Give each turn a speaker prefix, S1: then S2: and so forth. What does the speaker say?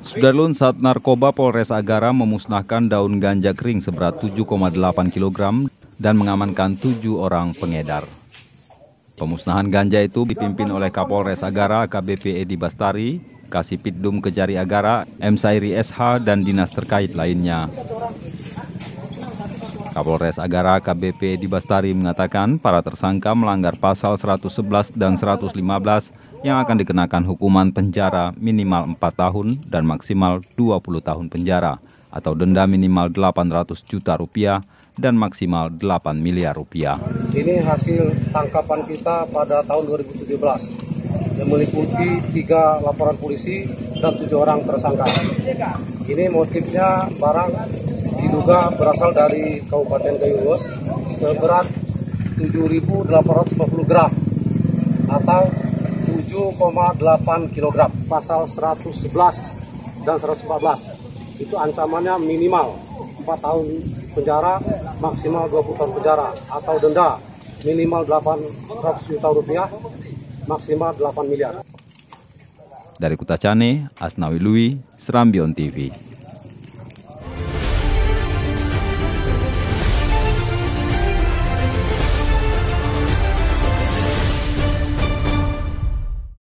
S1: Sudarlun, Sat Narkoba Polres Agara memusnahkan daun ganja kering seberat 7,8 kg dan mengamankan 7 orang pengedar. Pemusnahan ganja itu dipimpin oleh Kapolres Agara AKBP Edi Bastari, Kasipitdum Kejari Agara, M. Sairi SH, dan dinas terkait lainnya. Kapolres Agara AKBP Edi Bastari mengatakan para tersangka melanggar pasal 111 dan 115 yang akan dikenakan hukuman penjara minimal 4 tahun dan maksimal 20 tahun penjara atau denda minimal 800 juta rupiah dan maksimal 8 miliar rupiah.
S2: Ini hasil tangkapan kita pada tahun 2017 yang meliputi 3 laporan polisi dan 7 orang tersangka. Ini motifnya barang diduga berasal dari Kabupaten Gayulos seberat 7.850 gram atau 7,8 kg. Pasal 111 dan 114 itu ancamannya minimal 4 tahun penjara, maksimal 20 tahun penjara atau denda minimal 800 juta rupiah, maksimal 8 miliar.
S1: Dari Kutacane, Asnawi Lui, Serambion TV.